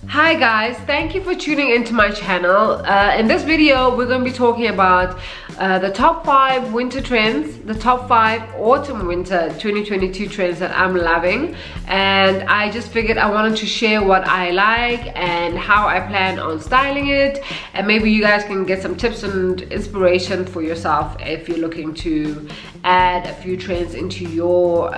Hi guys, thank you for tuning into my channel. In this video we're going to be talking about the top 5 winter trends, the top 5 autumn winter 2022 trends that I'm loving, and I just figured I wanted to share what I like and how I plan on styling it, and maybe you guys can get some tips and inspiration for yourself if you're looking to add a few trends into your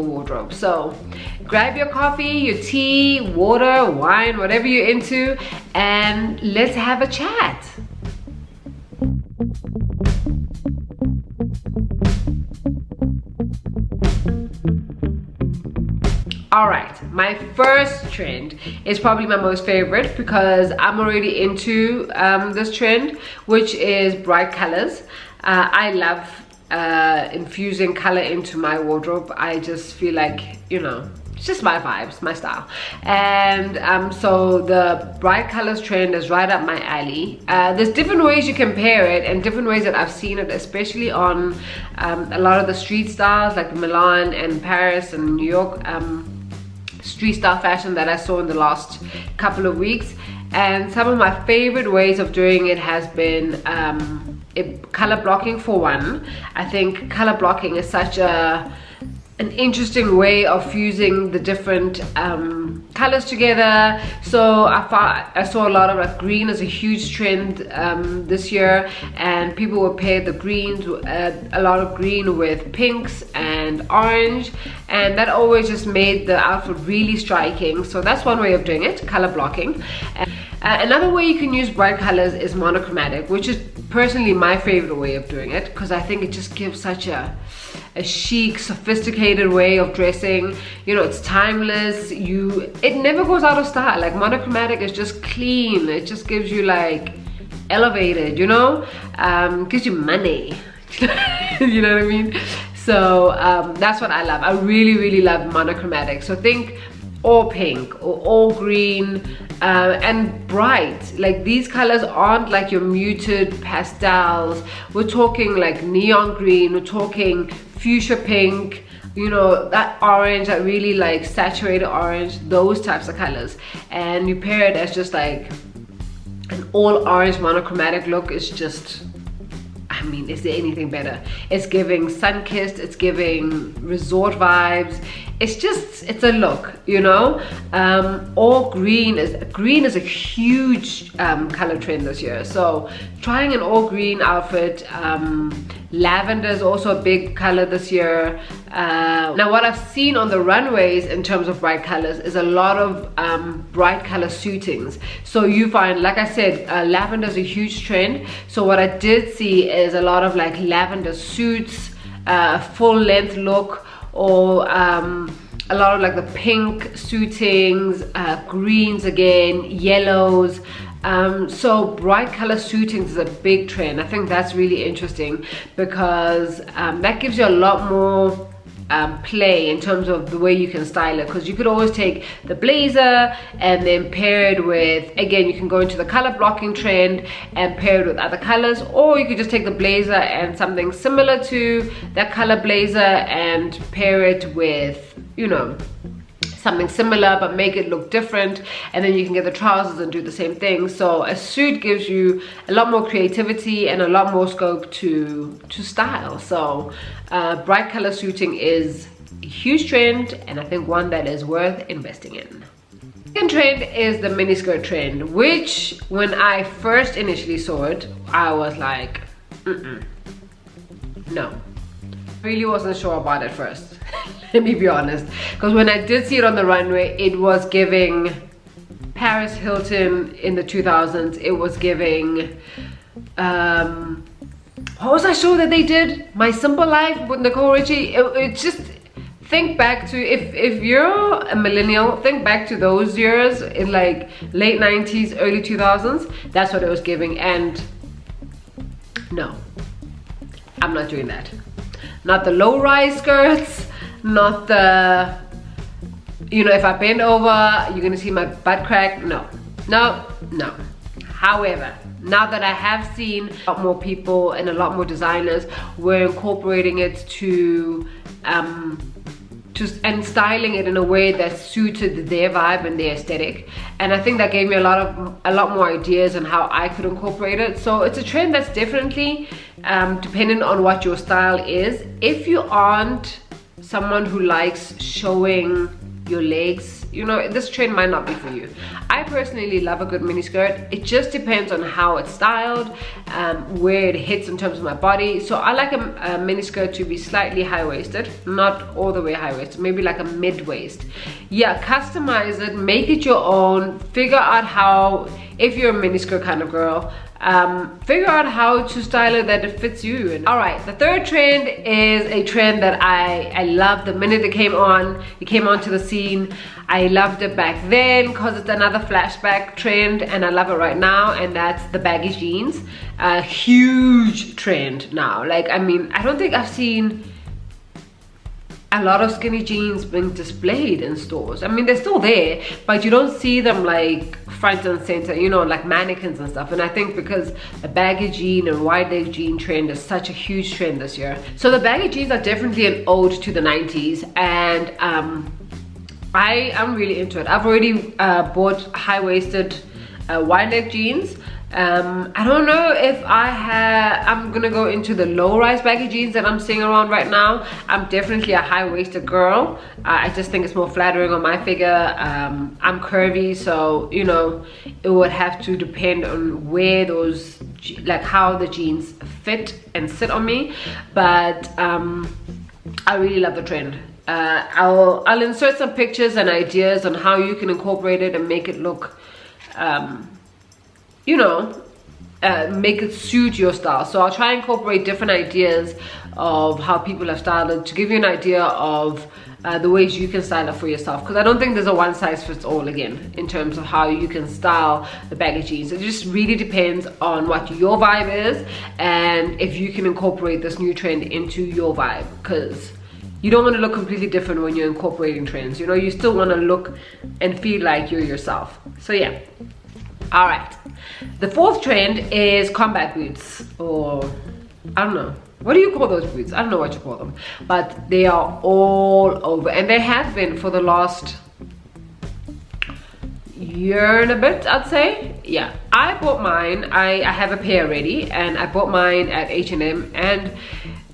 wardrobe. So grab your coffee, your tea, water, wine, whatever you're into, and let's have a chat. Alright, my first trend is probably my most favorite because I'm already into this trend, which is bright colors. I love infusing color into my wardrobe. I just feel like, you know, it's just my vibes, my style. And so the bright colors trend is right up my alley. There's different ways you can pair it and different ways that I've seen it, especially on a lot of the street styles like Milan and Paris and New York street style fashion that I saw in the last couple of weeks. And some of my favorite ways of doing it has been color blocking for one. I think color blocking is such an interesting way of fusing the different colors together. So I saw a lot of like green is a huge trend this year, and people would pair the greens, a lot of green with pinks and orange, and that always just made the outfit really striking. So that's one way of doing it, color blocking. Another way you can use bright colors is monochromatic, which is personally my favorite way of doing it because I think it just gives such a chic, sophisticated way of dressing. You know, it's timeless. It never goes out of style. Like monochromatic is just clean. It just gives you like elevated, you know, gives you money. You know what I mean? So that's what I love. I really love monochromatic. So think all pink or all green and bright. Like these colors aren't like your muted pastels. We're talking like neon green, we're talking fuchsia pink, you know, that orange, that really like saturated orange, those types of colors. And you pair it as just like an all orange monochromatic look. Is just, I mean, is there anything better? It's giving sun-kissed, it's giving resort vibes. It's a look, you know. All green is a huge color trend this year. So trying an all green outfit. Lavender is also a big color this year. Now what I've seen on the runways in terms of bright colors is a lot of bright color suitings. So you find, like I said, lavender is a huge trend. So what I did see is a lot of like lavender suits, full length look, or a lot of like the pink suitings, greens again, yellows. So bright color suitings is a big trend. I think that's really interesting because that gives you a lot more play in terms of the way you can style it, because you could always take the blazer and then pair it with, again, you can go into the color blocking trend and pair it with other colors, or you could just take the blazer and something similar to that color blazer and pair it with, you know, something similar but make it look different, and then you can get the trousers and do the same thing. So a suit gives you a lot more creativity and a lot more scope to style. So bright color suiting is a huge trend, and I think one that is worth investing in. The second trend is the miniskirt trend, which when I first initially saw it, I was like, no. Really wasn't sure about it first. Let me be honest, because when I did see it on the runway, it was giving Paris Hilton in the 2000s. It was giving what was that show that they did, My Simple Life with Nicole Richie? It just, think back to, if you're a millennial, think back to those years in like late 90s, early 2000s. That's what it was giving. And no, I'm not doing that. Not the low-rise skirts, not the, you know, if I bend over, you're gonna see my butt crack. No. However, now that I have seen a lot more people and a lot more designers were incorporating it to and styling it in a way that suited their vibe and their aesthetic. And I think that gave me a lot more ideas on how I could incorporate it. So it's a trend that's definitely dependent on what your style is. If you aren't someone who likes showing your legs, you know, this trend might not be for you. I personally love a good miniskirt. It just depends on how it's styled, where it hits in terms of my body. So I like a miniskirt to be slightly high-waisted, not all the way high-waisted, maybe like a mid-waist. Yeah, customize it, make it your own, figure out how, if you're a miniskirt kind of girl, figure out how to style it that it fits you. All right, the third trend is a trend that I love the minute it came onto the scene. I loved it back then because it's another flashback trend, and I love it right now, and that's the baggy jeans. A huge trend now. Like, I mean, I don't think I've seen a lot of skinny jeans being displayed in stores. I mean, they're still there, but you don't see them like front and center, you know, like mannequins and stuff. And I think because the baggy jean and wide leg jean trend is such a huge trend this year. So the baggy jeans are definitely an ode to the 90s, and I'm really into it. I've already bought high-waisted wide leg jeans. I don't know if I'm gonna go into the low-rise baggy jeans that I'm seeing around right now. I'm definitely a high-waisted girl. I just think it's more flattering on my figure. I'm curvy, so you know, it would have to depend on where those, like how the jeans fit and sit on me. But I really love the trend. I'll insert some pictures and ideas on how you can incorporate it and make it look you know, make it suit your style. So I'll try and incorporate different ideas of how people have styled it to give you an idea of the ways you can style it for yourself, because I don't think there's a one size fits all again in terms of how you can style the baggy jeans. It just really depends on what your vibe is and if you can incorporate this new trend into your vibe, because you don't want to look completely different when you're incorporating trends. You know, you still want to look and feel like you're yourself. So yeah. All right, the fourth trend is combat boots, or I don't know, what do you call those boots? I don't know what you call them, but they are all over, and they have been for the last year and a bit, I'd say. Yeah, I bought mine. I have a pair already, and I bought mine at H&M, and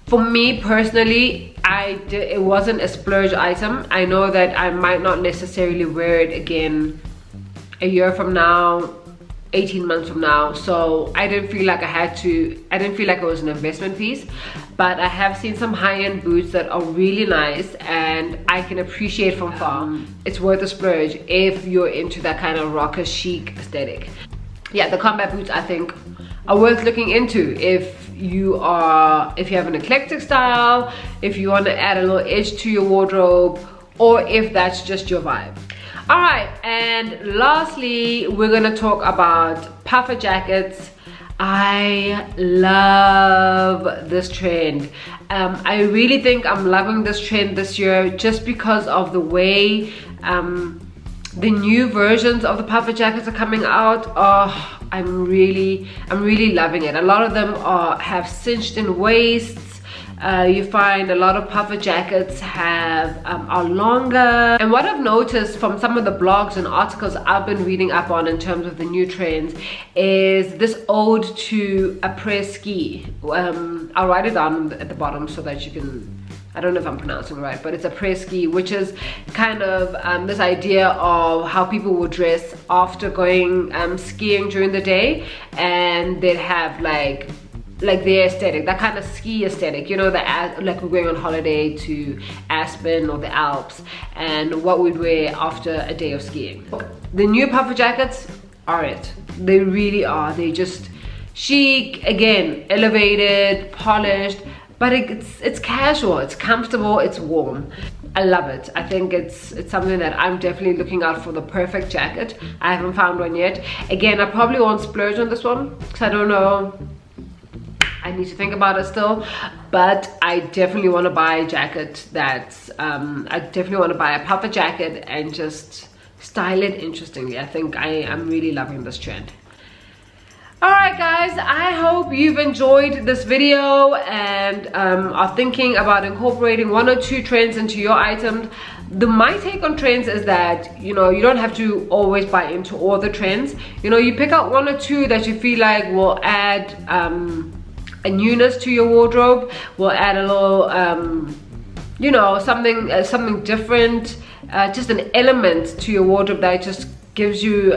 for me personally, it wasn't a splurge item. I know that I might not necessarily wear it again a year from now, 18 months from now, so I didn't feel like I didn't feel like it was an investment piece. But I have seen some high-end boots that are really nice and I can appreciate from far. It's worth a splurge if you're into that kind of rocker chic aesthetic. Yeah, the combat boots I think are worth looking into if you have an eclectic style, if you want to add a little edge to your wardrobe, or if that's just your vibe. All right, and lastly, we're gonna talk about puffer jackets. I love this trend. I really think I'm loving this trend this year just because of the way the new versions of the puffer jackets are coming out. Oh, I'm really loving it. A lot of them have cinched in waists. You find a lot of puffer jackets are longer, and what I've noticed from some of the blogs and articles I've been reading up on in terms of the new trends is this ode to après-ski. I'll write it down at the bottom so that you can, I don't know if I'm pronouncing it right, but it's après-ski, which is kind of this idea of how people would dress after going skiing during the day, and they'd have like their aesthetic, that kind of ski aesthetic, you know, like we're going on holiday to Aspen or the Alps, and what we'd wear after a day of skiing. The new puffer jackets are it. They really are. They just chic, again, elevated, polished, but it's casual, it's comfortable, it's warm. I love it. I think it's something that I'm definitely looking out for, the perfect jacket. I haven't found one yet. Again, I probably won't splurge on this one because I don't know. I need to think about it still, but I definitely want to buy a jacket that's I definitely want to buy a puffer jacket and just style it interestingly. I think I'm really loving this trend. Alright guys, I hope you've enjoyed this video and are thinking about incorporating 1 or 2 trends into your items. My take on trends is that, you know, you don't have to always buy into all the trends. You know, you pick out 1 or 2 that you feel like will add a newness to your wardrobe, will add a little, you know, something different, just an element to your wardrobe that just gives you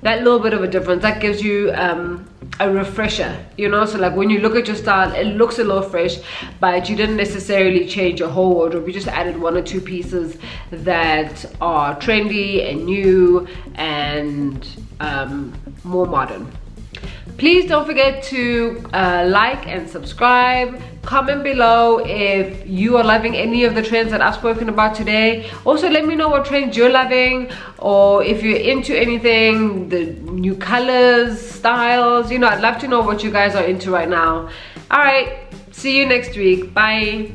that little bit of a difference, that gives you a refresher, you know. So like when you look at your style, it looks a little fresh, but you didn't necessarily change your whole wardrobe. You just added 1 or 2 pieces that are trendy and new and more modern. Please don't forget to like and subscribe. Comment below if you are loving any of the trends that I've spoken about today. Also, let me know what trends you're loving, or if you're into anything, the new colors, styles. You know, I'd love to know what you guys are into right now. All right, see you next week. Bye.